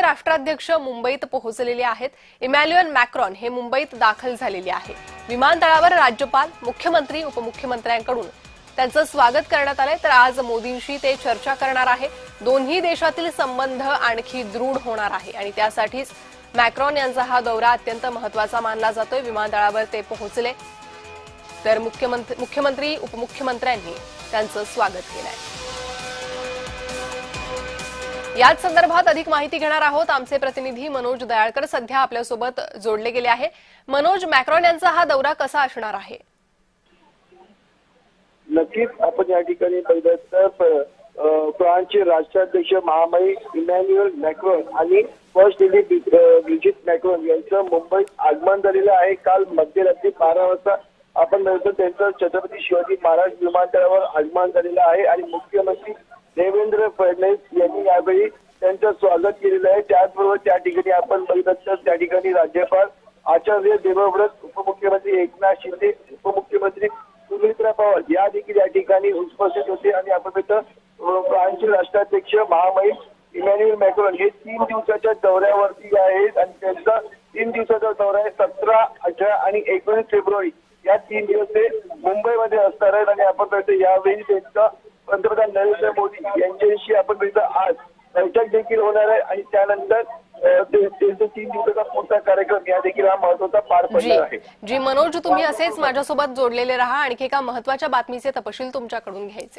राष्ट्राध्यक्ष मुंबईत पोहोचलेले आहेत। इमॅन्युएल मॅक्रॉन हे मुंबईत दाखल झालेले आहे। विमानतळावर राज्यपाल, मुख्यमंत्री, उपमुख्यमंत्र्यांकडून त्यांचं स्वागत करण्यात आले। तर आज मोदींशी ते चर्चा करणार आहे। दोन्ही देशातील संबंध आणखी दृढ होणार आहे आणि त्यासाठीच मॅक्रॉन यांचा हा दौरा अत्यंत महत्त्वाचा मानला जातोय। विमानतळावर ते पोहोचले तर मुख्यमंत्री, उपमुख्यमंत्र्यांनी त्यांचं स्वागत केलंय। याच संदर्भात अधिक माहिती घेणार आहोत। आमचे प्रतिनिधी मनोज दयाळकर सध्या आपल्यासोबत जोडले गेले आहे। मनोज, मॅक्रॉन यांचा हा दौरा कसा असणार आहे? नक्कीच आपण या ठिकाणी पाहिलं तर फ्रान्सचे राष्ट्राध्यक्ष महामहिम इमॅन्युएल मॅक्रॉन आणि फर्स्ट लेडी ब्रिजिट मॅक्रॉन यांचं मुंबईत आगमन झालेलं आहे। काल मध्यरात्री 12 वाजता आपण पाहिलं त्यांचं छत्रपती शिवाजी महाराज विमानतळावर आगमन झालेलं आहे आणि मुख्यमंत्री देवेंद्र फडणवीस यांनी यावेळी त्यांचं स्वागत केलेलं आहे। त्याचबरोबर त्या ठिकाणी आपण बघितलं तर त्या ठिकाणी राज्यपाल आचार्य देवव्रत, उपमुख्यमंत्री एकनाथ शिंदे, उपमुख्यमंत्री सुमित्रा पवार या देखील या ठिकाणी उपस्थित होते आणि आपण पाहिलं फ्रान्सचे राष्ट्राध्यक्ष महामहिम इमॅन्युएल मॅक्रॉन हे 3 दिवसाच्या दौऱ्यावरती आहेत आणि त्यांचा 3 दिवसाचा दौरा आहे। 17, 18 आणि 19 फेब्रुवारी या 3 दिवस ते मुंबईमध्ये असणार आहेत आणि आपण पाहिलं यावेळी त्यांचा पंतप्रधान नरेंद्र मोदी यांच्याशी आपण पाहिलं आज बैठक देखील होणार आहे आणि त्यानंतर त्यांचा 3 दिवसाचा पुढचा कार्यक्रम या देखील हा महत्त्वाचा पार पडणार आहे। जी मनोज, तुम्ही असेच माझ्यासोबत जोडलेले राहा। आणखी एका महत्त्वाच्या बातमीचे तपशील तुमच्याकडून घ्यायचे।